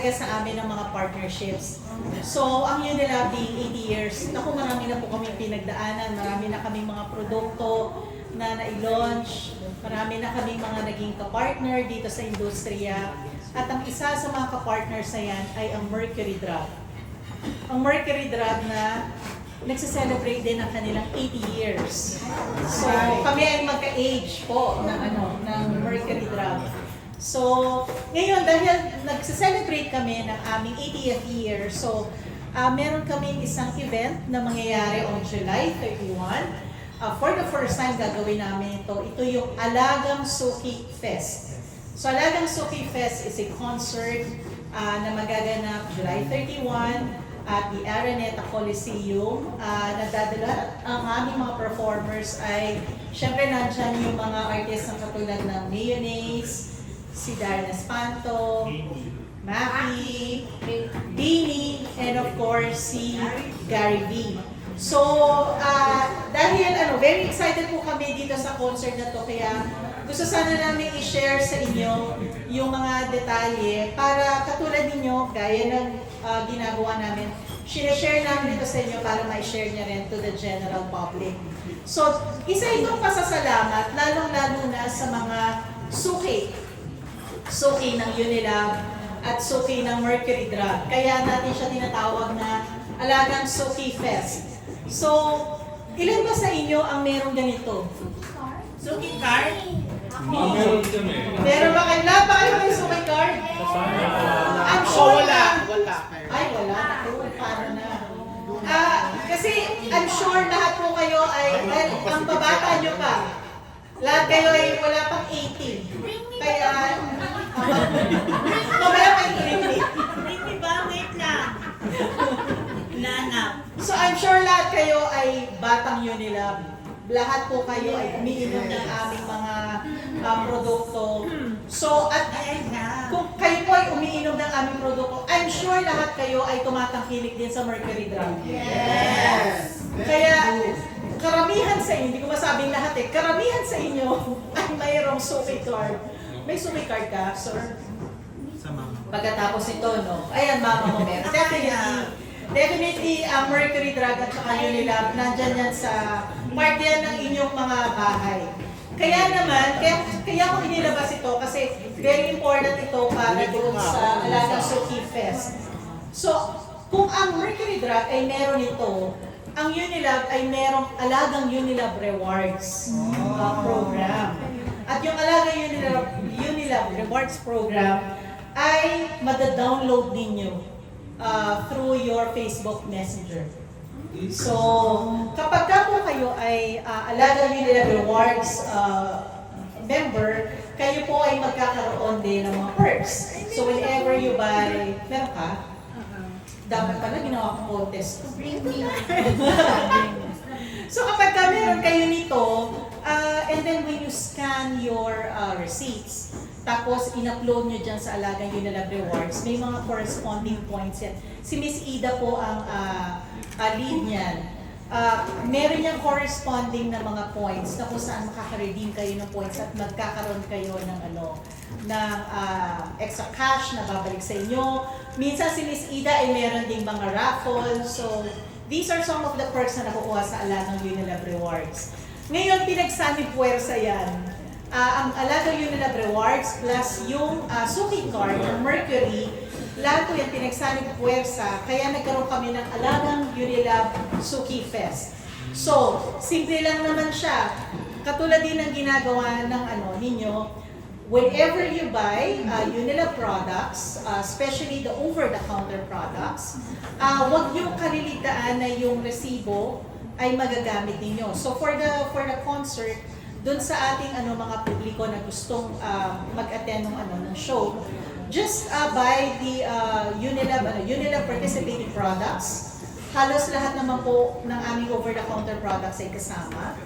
talaga sa amin ng mga partnerships. So, ang Unilab being 80 years, naku, marami na po kami pinagdaanan, marami na kaming mga produkto na na-launch, marami na kaming mga naging kapartner dito sa industriya. At ang isa sa mga kapartners na yan ay ang Mercury Drug. Ang Mercury Drug na nagse-celebrate din ang kanilang 80 years. So, kami ay magka-age po ng Mercury Drug. So, ngayon dahil nagse-celebrate kami ng aming 80th year, so meron kaming isang event na mangyayari on July 31. For the first time gagawin namin ito. Ito yung Alagang Suki Fest. So, Alagang Suki Fest is a concert na magaganap July 31 at the Araneta Coliseum. Nadadala ang aming mga performers ay, syempre nandyan yung mga artists na katulad ng Mayonnaise, si Darren Espanto, Maki, Dini, and of course si Gary V. So, dahil very excited po kami dito sa concert na to, kaya gusto sana namin i-share sa inyo yung mga detalye para katulad ninyo, gaya ng ginagawa namin, share namin ito sa inyo para ma-share niya rin to the general public. So, isa itong pasasalamat, lalong-lalo na sa mga suki ng Unilab at suki ng Mercury Drug. Kaya natin siya tinatawag na Alagang Suki Fest. So, ilan ba sa inyo ang merong ganito? Suki card? Meron kami. Meron ba kayo? Lahat ba kayo may suki card? I'm sure wala. Ay, wala. Para na. Kasi I'm sure lahat po kayo ay, well, ang babata nyo pa. Lahat kayo ay wala pang 18. Kaya, wala pang 20. Hindi ba? Wait lang. Nanap. So I'm sure lahat kayo ay batang Unilab. Lahat po kayo ay umiinom ng aming mga produkto. So, at kung kayo po ay umiinom ng aming produkto, I'm sure lahat kayo ay tumatangkilik din sa Mercury Drug. Yes! Kaya, karamihan sa inyo, hindi ko masabing lahat karamihan sa inyo ay mayroong suki card. May suki card ka, sir? Sa mama. Pagkatapos ito, no? Ayan, mama mo meron. Definitely, ang Mercury Drug at saka Unilab, nandyan yan sa part yan ng inyong mga bahay. Kaya naman, kaya ko inilabas ito kasi very important ito para doon sa Alagang Suki Fest. So, kung ang Mercury Drug ay meron ito, ang Unilab ay merong Alagang Unilab Rewards program. At yung Alagang Unilab Rewards program ay mada-download ninyo through your Facebook Messenger. So, kapag ka po kayo ay Alagang Unilab Rewards member, kayo po ay magkakaroon din ng mga perks. So, whenever you buy, meron ka? Dapat pala ginawa ko contest. Bring me. So, kapag ka meron kayo nito, and then when you scan your receipts, tapos in-upload nyo dyan sa Alagang Unilab Rewards, may mga corresponding points yan. Si Miss Ida po ang lead niyan. Meron niyang corresponding na mga points na kung saan makaka-redeem kayo ng points at magkakaroon kayo ng extra cash na babalik sa inyo. Minsan si Miss Ida ay meron ding mga raffle. So, these are some of the perks na nakukuha sa Alagang Unilab Rewards. Ngayon, pinagsani-puwersa yan. Ang Alagang Unilab Rewards plus yung suki card ng Mercury, lahat po yan pinagsani-puwersa. Kaya nagkaroon kami ng Alagang Unilab Suki Fest. So, simple lang naman siya. Katulad din ng ginagawa ng ninyo, whenever you buy Unilab products, especially the over-the-counter products, huwag nyo kalilitaan na yung resibo ay magagamit ninyo. So for the concert, dun sa ating mga publiko na gustong mag-attend ng show, just buy the Unilab participating products. Halos lahat naman po ng aming over-the-counter products ay kasama.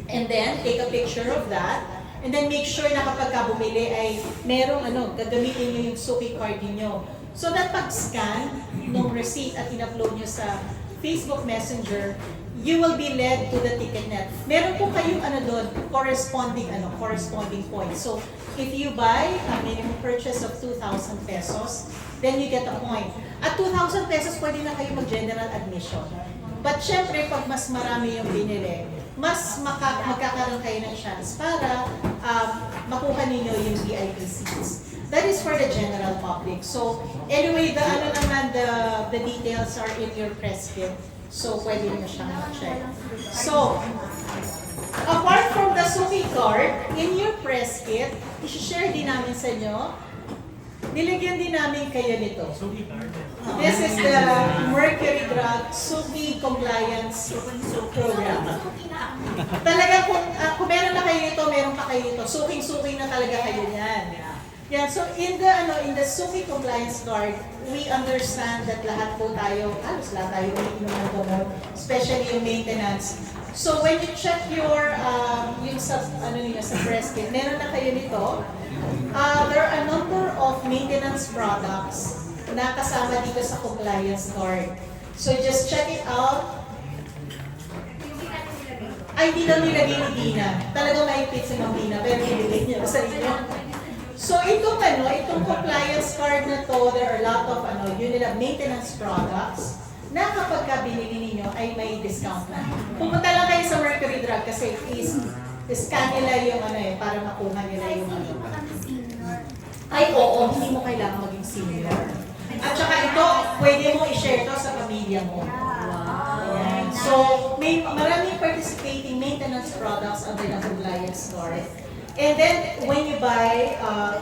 And then, take a picture of that. And then make sure na kapag bumili ay merong gagamitin nyo yung suki card niyo. So that pag-scan ng receipt at in-upload nyo sa Facebook Messenger, you will be led to the ticket net. Meron po kayong doon, corresponding points. So, if you buy a minimum purchase of 2,000 pesos, then you get a point. At 2,000 pesos, pwede na kayo mag-general admission. But syempre, pag mas marami yung binili, mas magkakaroon kayo ng chance para makuha ninyo yung VIP seats. That is for the general public. So, anyway, the details are in your press kit. So, pwede nyo siyang check. So, apart from the Suki card, in your press kit, i-share din namin sa inyo, nilagyan din namin kayo nito. This is the Mercury Drug Suki Compliance Program. Talaga kung meron na kayo nito, meron pa kayo nito. Suking-suking na talaga kayo yan. Yeah, so in the Suki Compliance Card, we understand that lahat po tayo, halos lahat tayo umiinom ng gamot, especially yung maintenance. So when you check your yung sa sa breast kit, meron na kayo nito. There are a number of maintenance products na kasama dito sa compliance card. So just check it out. Ay, hindi daw nilagay ni Dina. Talagang maipit si Ma'am Dina, pero nilagay niya sa inyo. So itong compliance card na to, there are a lot of Unilab maintenance products na kapag ka binili ninyo ay may discount na. Pumunta lang kayo sa Mercury Drug kasi scan nila yung para makuha nila yung Ay, oo, hindi mo kailangan maging senior. At saka ito, pwede mo i-share to sa pamilya mo. Ayan. So, may maraming participating maintenance products under the compliance card. And then, when you buy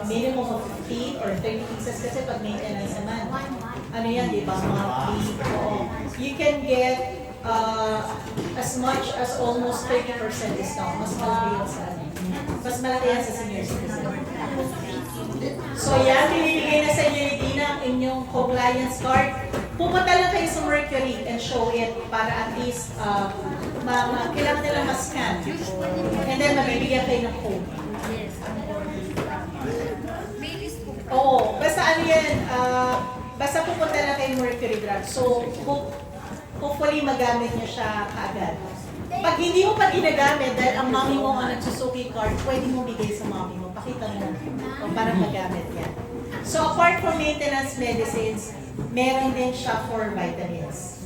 minimum of 15 or 30 pieces, kasi pag maintenance naman, di ba, monthly, you can get as much as almost 30% discount. Mas malaki yan sa Mas malaki yan sa senior citizen. So yan, binibigay na sa inyo ni Dina ang inyong compliance card. Pumunta lang kayo sa Mercury and show it para at least kailangan nila ma-scan. And then mabibigyan kayo ng code. Oo, basta basta pupunta lang kayo Mercury Drug. So, hopefully magamit nyo siya kaagad. Pag hindi mo pa ginagamit dahil ang mami mo ang nagsusuki card, pwede mo bigay sa mami mo. Pakita mo para magamit yan. So, apart from maintenance medicines, meron din siya for vitamins.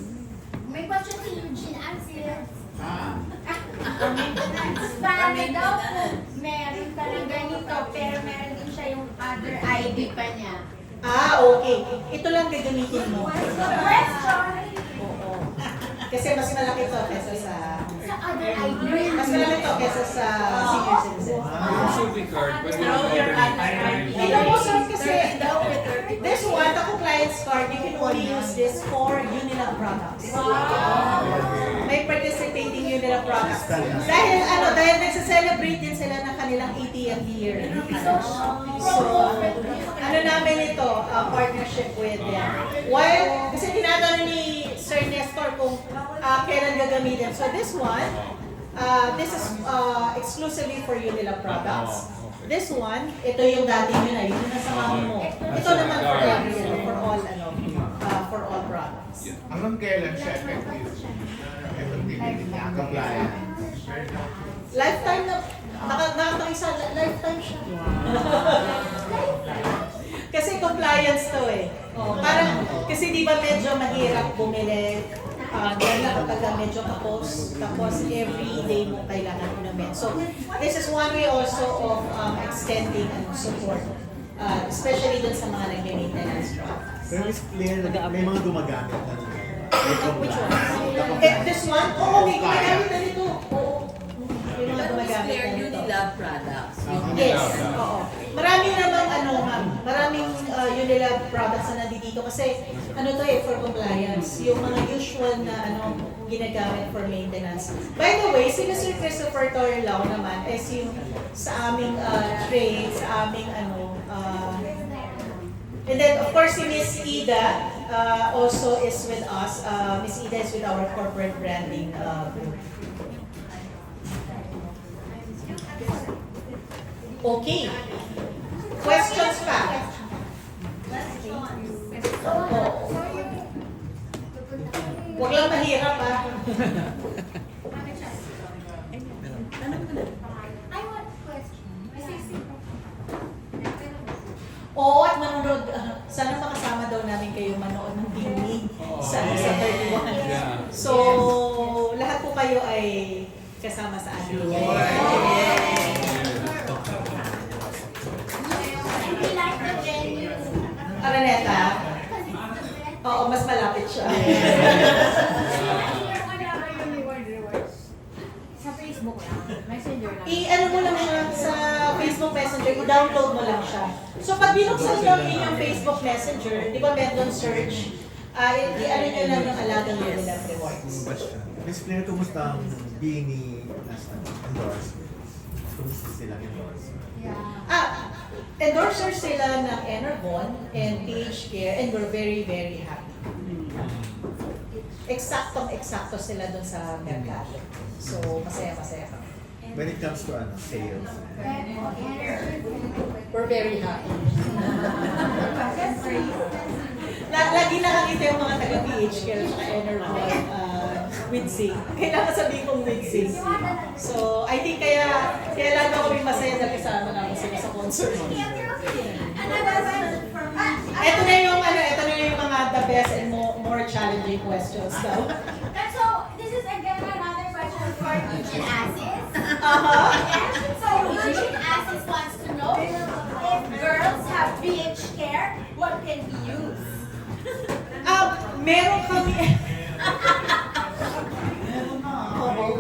May question si Eugene Axel. Paano daw po meron parang ganito pero meron din siya yung other ID pa niya? Okay. Ito lang gagamitin mo. Question! Oo. Kasi mas malaki to kesa sa Other ID. Mas malaki to kesa sa senior citizen. Yung Suki card, pwede mo Ito po sir kasi this one, the compliance card, you can only use this for Unilab products. May participating Unilab products. Dahil nagsa-celebrate din sila ng kanilang 80th year. So, namin ito, partnership with them. While, kasi tinatanong ni Sir Nestor kung kailan gagamitin. So this one, this is exclusively for Unilab products. This one, ito yung dati nyo na, yun na sa mami mo. Ito naman for everyone, for all products. Hanggang kailan siya effective? Effectivity niya, compliant. Lifetime na, nakakaisa, lifetime siya. Kasi compliance to eh. Parang, kasi di ba medyo mahirap bumili, dahil na kapag medyo tapos every day mo kailangan inumin. So, this is one way also of extending support, especially dun sa mga nag-maintenance products. Pero Miss Claire, may mga gumagamit na Which one? This one? Oo, may gumagamit na nito. Oo. May mga gumagamit na nito. Unilab products. Yes, oo. Maraming namang maraming Unilab products na nandito kasi for compliance, yung mga usual na ginagamit for maintenance. By the way, si Mr. Christopher Torrelao naman is yung sa aming trade, sa aming and then of course si Miss Ida also is with us. Miss Ida is with our corporate branding group. Okay. Questions pa? Huwag lang mahirap ah. I want question. Oo, at manonood, sana makasama daw namin kayo manood ng Bini sa 31. Yeah. So, lahat po kayo ay kasama sa amin. We like the venue. Araneta? Because it's the best. Oo, mas malapit siya. Sa Facebook lang. Messenger lang. I-ano mo lang siya sa Facebook Messenger, i-download mo lang siya. So pag binuksan nyo ang inyong Facebook Messenger, di ba meron search, i-ano nyo lang yung alagang nyo nila rewards. Miss Claire, kumusta ang Bini endorsement? Kumusta silang endorsement? Endorsers sila ng Enervon and PH Care and we're very, very happy. Eksaktong-eksakto sila dun sa merkado. So, masaya-masaya kami. When it comes to sales, We're very happy. Lagi nakakita yung mga taga-PH Care at Enervon with Zing. Kailangan sabihin kong with Zing. So, I think kaya lang ako may masaya na kasama namin sila sa concert. Ito na yung mga the best and more challenging questions daw. So, this is again another question for Eugene Assis. So, Eugene Assis wants to know if girls have PH care, what can be used? Meron kami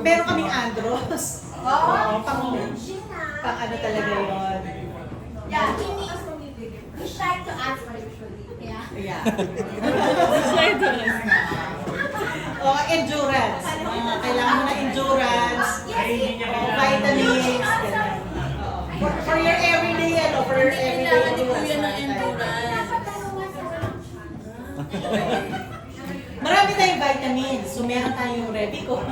meron kaming Andros. Oo, pang ano talaga yun. Yeah, he's shy to ask usually. Yeah. Yeah. Endurance. Kailangan mo na endurance, vitamins, ganyan. For your everyday, for your everyday endurance. Marami tayong vitamins. So, meron tayong Revicon,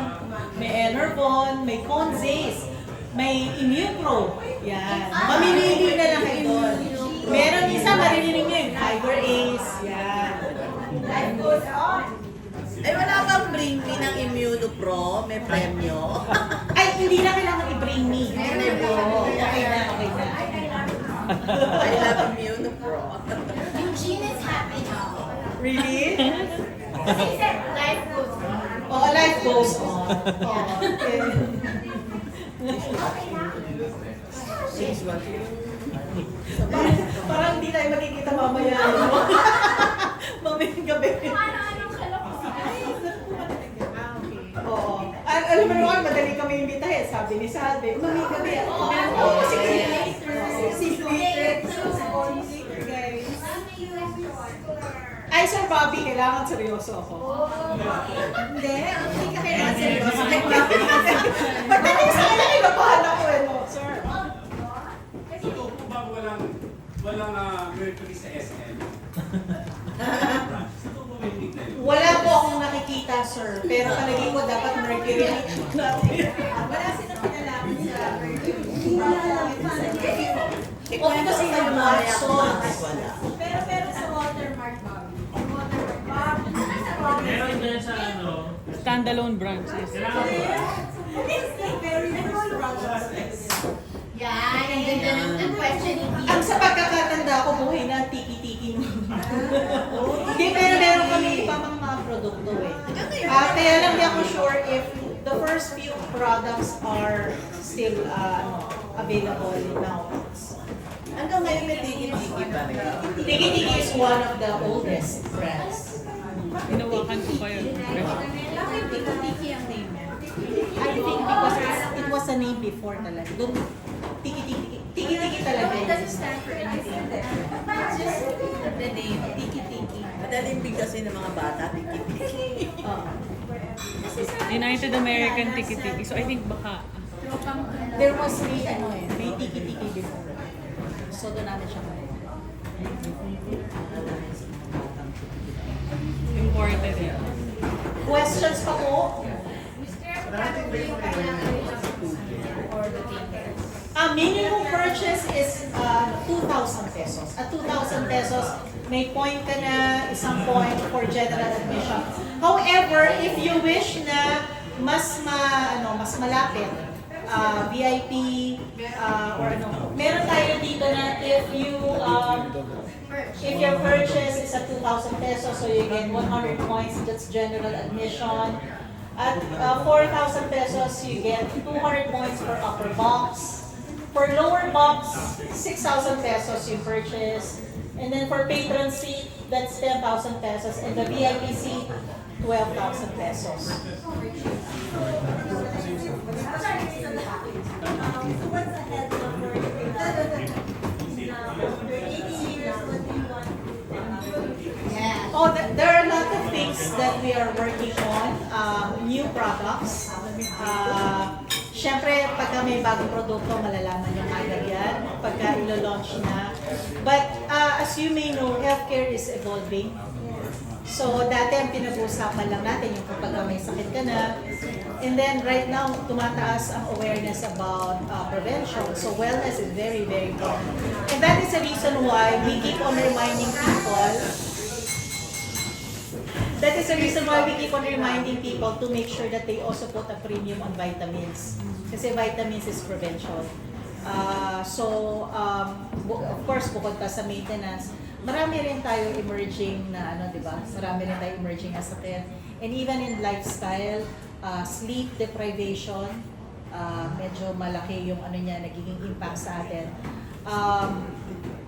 may Enervon, may Conzace, may Immupro. Yan. Mamimili na lang kayo doon. Meron isa, maririnig nyo yung Fiber Ace. Yan. Life goes on. Ay, wala bang bring me ng Immunopro? May premyo? Ay, hindi na kailangan i-bring me. Oo, okay na, okay na. I love Immunopro. Eugene is happy now. Really? He said life goes on. Oo, life goes on. Oo. Okay na? Parang hindi tayo makikita mamaya. Mamayang gabi. Ano-anong kalokohan? Oo. Alam mo naman, madali kami imbitahin. Sabi ni Salve, mamayang gabi. Oo, sige. Sige later. Later, guys. Ay, Sir Bobby, kailangan seryoso ako. Hindi ka kailangan seryoso. Pagdating sa kanya, nilabahan ako no, sir. Ito po ba walang Mercury sa SM? Ito po ba yung tignan? Wala po akong nakikita, sir. Pero palagi ko dapat Mercury natin. Wala silang pinalaman sa Mercury. Okay kasi yung Watson. Pero sa Watermark, Bobby. Meron din sa Standalone branches. Yan, ang ganda ng question ni Ang sa pagkakatanda ko, buhay na tiki-tiki mo. Hindi, pero meron kami iba mga produkto eh. Kaya lang di ako sure if the first few products are still available now. Hanggang ngayon may tiki-tiki pa rin. Tiki-tiki is one of the oldest brands. Hinawakan ko pa yun. Bakit tiki-tiki ang name niya? I think because it was a name before talaga. Doon, tiki-tiki talaga. It doesn't stand for anything. It's just the name, tiki-tiki. Madaling bigkasin ng mga bata, tiki-tiki. United American Tiki-Tiki. So I think baka There was may tiki-tiki before. So doon namin siya kaya. imported yun. Questions pa po? Minimum purchase is 2,000 pesos. At 2,000 pesos, may point ka na, isang point for general admission. However, if you wish na mas malapit, VIP, or ano, meron tayo dito na if your purchase is at 2,000 pesos, so you get 100 points, that's general admission. At 4,000 pesos, you get 200 points for upper box. For lower box, 6,000 pesos you purchase. And then for patron seat, that's 10,000 pesos. And the VIP seat, 12,000 pesos. What's the head number? Yeah. Oh, there are a lot of things that we are working on. New products. Siyempre, pagka may bagong produkto, malalaman yung agad yan. Pagka ilo-launch na. But as you may know, healthcare is evolving. So, dati ang pinag-uusapan lang natin yung kapag may sakit ka na. And then, right now, tumataas ang awareness about prevention. So, wellness is very, very important. And that is the reason why we keep on reminding people. That is the reason why we keep on reminding people to make sure that they also put a premium on vitamins. Kasi vitamins is prevention. Of course, bukod pa sa maintenance, marami rin tayo emerging na di ba? Marami rin tayo emerging na sakit. And even in lifestyle, sleep deprivation, medyo malaki yung nagiging impact sa atin.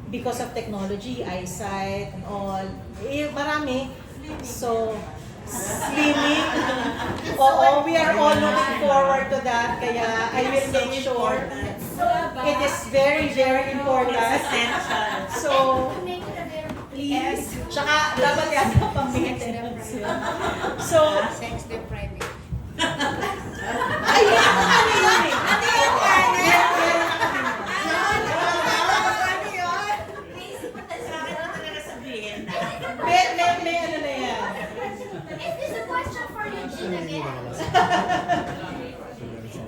Because of technology, eyesight and all, marami. So, slimming, we are all looking forward to that. Kaya I will make sure it is very, very important. So, please, tsaka dapat yata pang maintenance yun. So, Sex depriving. ayun, ano yun eh? May ano na yan. Is this a question for Eugene again?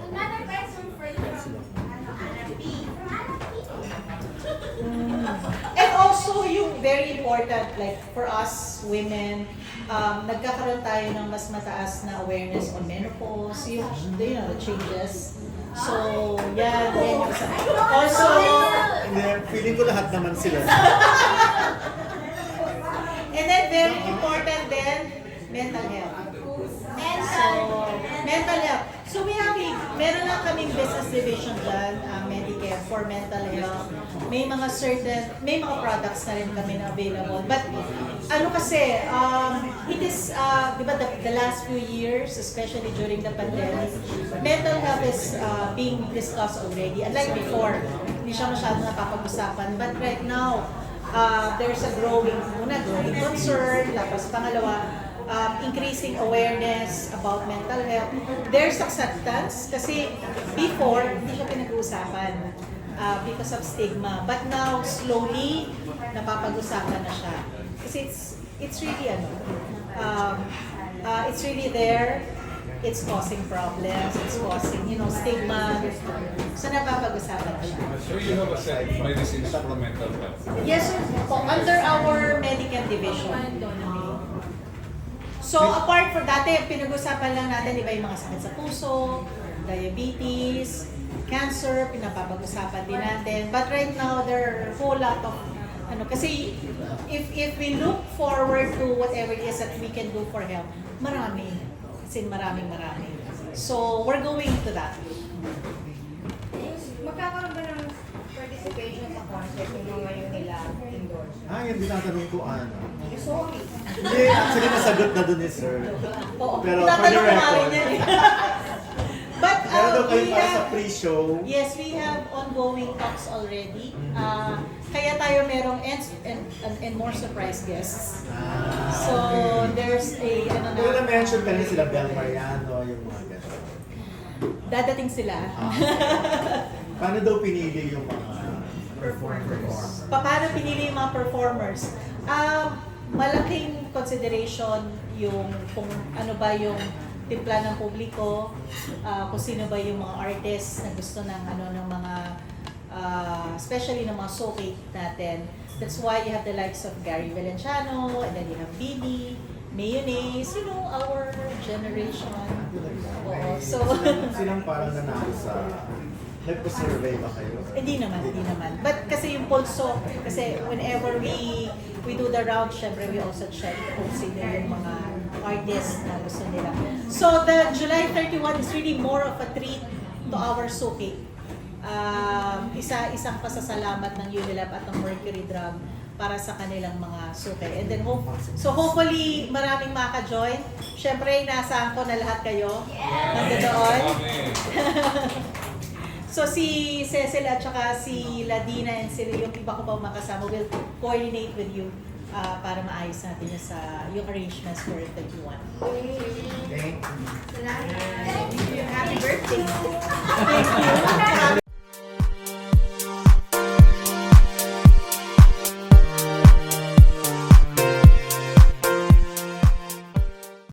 Another question for you from Anna P. From Anna P. And also, yung very important, like for us women, nagkakaroon tayo ng mas mataas na awareness on menopause, the changes. So, yan yung isa. Also, Hindi, feeling ko lahat naman sila. and then very important then, mental health. So, mental health. So meron lang kaming business division dyan, Medicare for mental health. May mga products na rin kami na available. But kasi, it is, di ba the last few years, especially during the pandemic, mental health is being discussed already. Unlike before, hindi siya masyadong napapag-usapan. But right now, there's a growing concern, tapos pangalawa, increasing awareness about mental health. There's acceptance kasi before hindi siya pinag-uusapan because of stigma. But now slowly napapag-usapan na siya. Kasi it's really it's really there. It's causing problems. It's causing stigma. So napapag-usapan na siya. So you have a set of medicines for mental health. Yes, sir. Under our medical division. So, apart from dati, pinag-usapan lang natin, di ba, yung mga sakit sa puso, diabetes, cancer, pinapapag-usapan din natin. But right now, there are a whole lot of, kasi if we look forward to whatever it is that we can do for health, marami. Kasi maraming. So, we're going to that. Magkakaroon ba ng participation sa concert yung mga yun nila indoors? Yung tinatanong ko, Sorry. Hindi, actually nasagot na dun sir. Oo, Pero for the tatanong ko nga rin record, yan eh. But meron daw kayo we para sa have, pre-show. yes, we have ongoing talks already. Kaya tayo merong and more surprise guests. So, there's a, Pero na-mention kanina sila Bel Mariano, yung mga gano'n. dadating sila. Paano daw pinili yung mga performers? Paano pinili yung mga performers? Malaking consideration yung kung ano ba yung timpla ng publiko, kung sino ba yung mga artists na gusto ng ng mga especially ng mga soke natin. That's why you have the likes of Gary Valenciano, and then you have Bibi, Mayonnaise, you know, our generation. Oo, so, silang parang nanalo sa... Nagpa-survey ba kayo? hindi naman. But kasi yung pulso, kasi whenever we do the round, syempre we also check kung sino yung mga artists na gusto nila. So the July 31 is really more of a treat to our Suki. Isang pasasalamat ng Unilab at ng Mercury Drum para sa kanilang mga suki. And then hopefully maraming maka-join. Syempre inaasahan ko na lahat kayo nandoon. So si Cecil at saka si Ladina and sila yung iba ko pa makasama will coordinate with you para maayos natin yung arrangements for 31. Thank you. Salamat. Happy birthday! Thank you.